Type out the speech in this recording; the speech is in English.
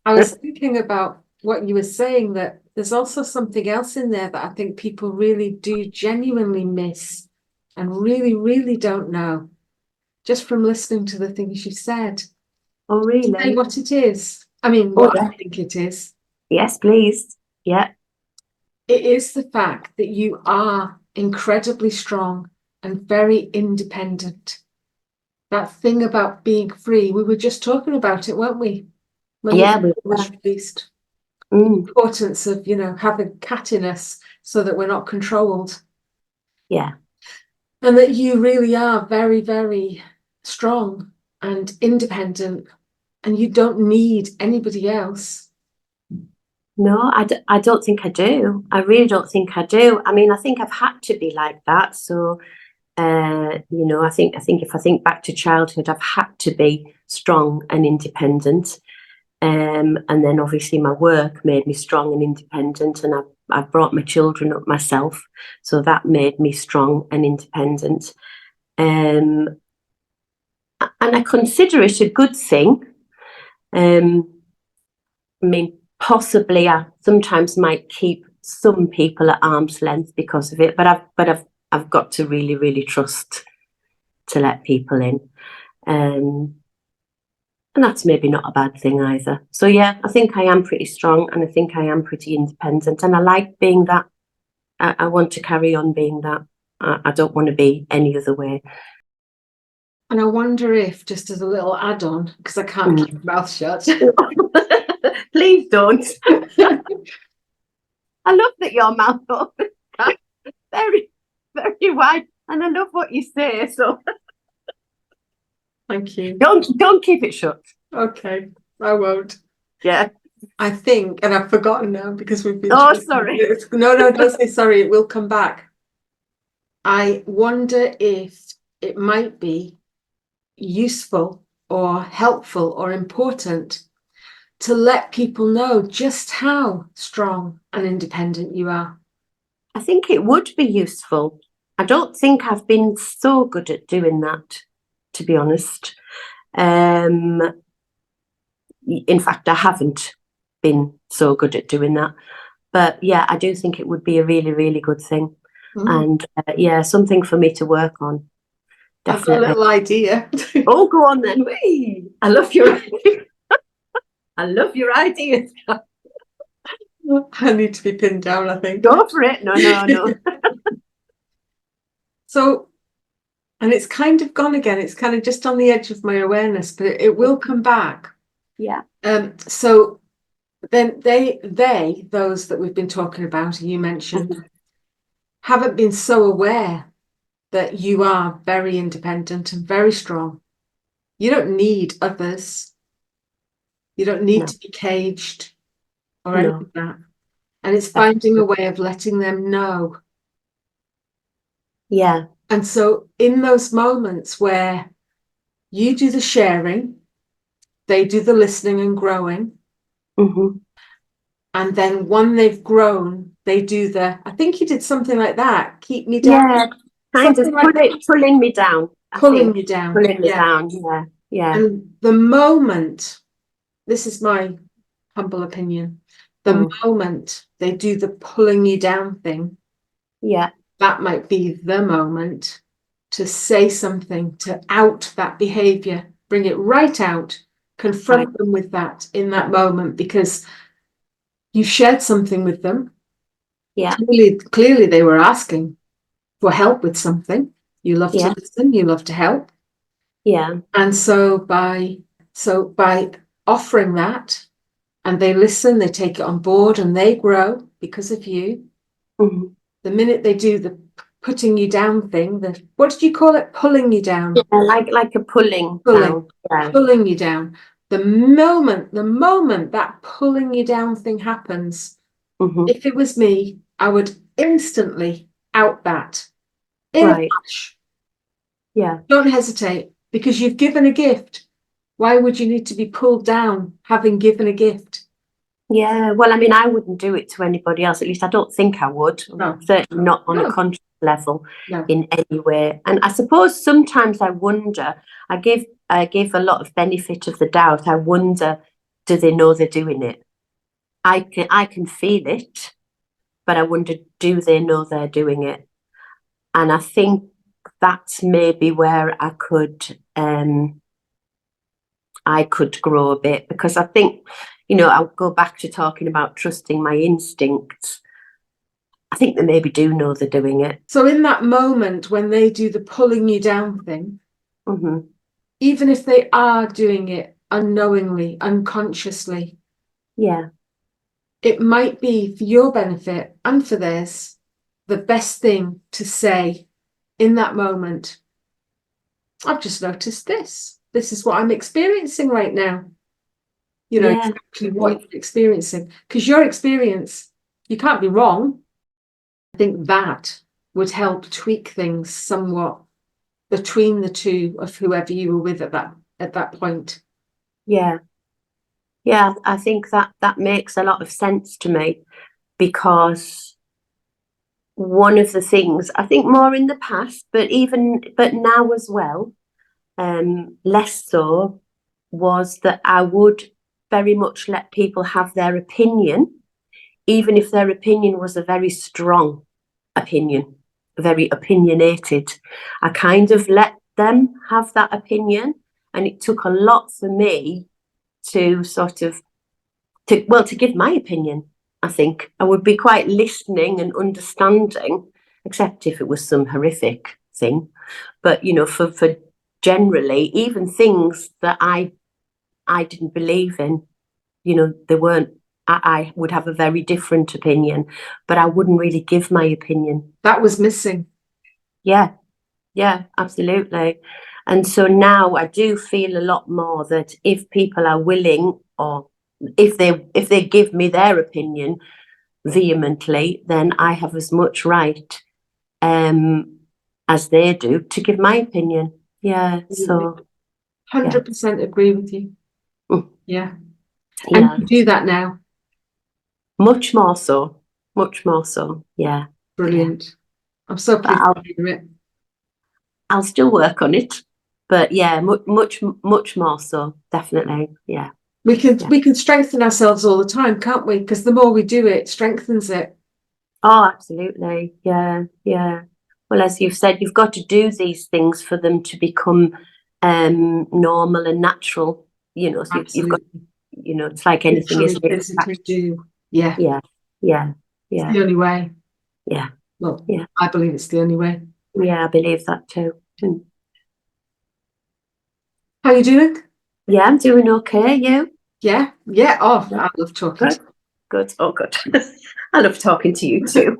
I was thinking about what you were saying, that there's also something else in there that I think people really do genuinely miss and really, really don't know, just from listening to the things you said. Oh, Say really? what it is. I mean, Oh, what I yeah. think it is. Yes, please. Yeah. It is the fact that you are incredibly strong and very independent. That thing about being free, we were just talking about it, weren't we? When the Yeah, book was released, the mm, importance of, having cat in us so that we're not controlled. yeah. And that you really are very, very strong and independent, and you don't need anybody else. No, I don't think I do. I really don't think I do. I mean, I think I've had to be like that. So, I think if I think back to childhood, I've had to be strong and independent. And then obviously my work made me strong and independent, and I've brought my children up myself, so that made me strong and independent. And I consider it a good thing. I mean, possibly I sometimes might keep some people at arm's length because of it, but I've got to really, really trust to let people in. And that's maybe not a bad thing either. So yeah, I think I am pretty strong, and I think I am pretty independent, and I like being that. I want to carry on being that. I don't want to be any other way. And I wonder if, just as a little add-on, because I can't keep my mouth shut. Please don't. I love that your mouth open. Very, very wide, and I love what you say. So Thank you. don't keep it shut. Okay, I won't. Yeah. I think, and I've forgotten now because we've been. Oh, sorry. No, don't say sorry. It will come back. I wonder if it might be useful or helpful or important to let people know just how strong and independent you are. I think it would be useful. I don't think I've been so good at doing that, to be honest. In fact, I haven't been so good at doing that. But yeah, I do think it would be a really, really good thing. And yeah, something for me to work on. Definitely. I've got a little idea. Oh, go on then. Whee! I love your ideas. I need to be pinned down, I think. Go for it. No. So, and it's kind of gone again. It's kind of just on the edge of my awareness, but it will come back. Yeah. So then those that we've been talking about, and you mentioned, haven't been so aware that you are very independent and very strong. You don't need others. You don't need to be caged or anything like that. And it's finding a way of letting them know. Yeah. And so in those moments where you do the sharing, they do the listening and growing. Mm-hmm. And then when they've grown, they do I think you did something like that. Keep me down. Yeah. Kind of pulling me down. Pulling you down. Pulling me down. Yeah. Yeah. And the moment, this is my humble opinion, the moment they do the pulling you down thing, yeah, that might be the moment to say something, to out that behavior, bring it right out, confront them with that in that moment, because you've shared something with them. Yeah. Clearly they were asking for help with something. You love to listen, you love to help. Yeah. And so by offering that, and they listen, they take it on board, and they grow because of you. Mm-hmm. The minute they do the putting you down thing, what did you call it? Pulling you down. Yeah, like a pulling down. Yeah. Pulling you down. The moment that pulling you down thing happens, if it was me, I would instantly out that. In a flash. Yeah. Don't hesitate, because you've given a gift. Why would you need to be pulled down having given a gift? Yeah, well, I mean, I wouldn't do it to anybody else. At least I don't think I would. No. Certainly not on a conscious level No. in any way. And I suppose sometimes I wonder, I give a lot of benefit of the doubt. I wonder do they know they're doing it? I can feel it, but I wonder, do they know they're doing it? And I think that's maybe where I could grow a bit, because I think, I'll go back to talking about trusting my instincts. I think they maybe do know they're doing it. So in that moment when they do the pulling you down thing, even if they are doing it unknowingly, unconsciously, it might be for your benefit and for theirs, the best thing to say in that moment. I've just noticed this. This is what I'm experiencing right now. Exactly what you're experiencing. Because your experience, you can't be wrong. I think that would help tweak things somewhat between the two of whoever you were with at that point. Yeah, I think that makes a lot of sense to me, because one of the things, I think more in the past, but now as well, less so, was that I would very much let people have their opinion, even if their opinion was a very strong opinion, very opinionated. I kind of let them have that opinion, and it took a lot for me to to give my opinion. I think I would be quite listening and understanding, except if it was some horrific thing. But for generally, even things that I didn't believe in, they weren't. I would have a very different opinion, but I wouldn't really give my opinion. That was missing. Yeah, absolutely. And so now I do feel a lot more that if people are willing, or if they give me their opinion vehemently, then I have as much right as they do to give my opinion. Yeah, so 100% agree with you. Yeah. Yeah. And you do that now. Much more so. Yeah. Brilliant. I'm so pleased to hear it. I'll still work on it, but yeah, much more so, definitely. Yeah. We can strengthen ourselves all the time, can't we? Because the more we do it, strengthens it. Oh, absolutely. Yeah. Well, as you've said, you've got to do these things for them to become normal and natural. So you've got, it's like anything, isn't it? Physically do. Yeah. It's the only way. Yeah. Well, I believe it's the only way. Yeah, I believe that too. How are you doing? Yeah, I'm doing okay. You? Yeah. Oh, I love talking. Good. Oh, good. I love talking to you too.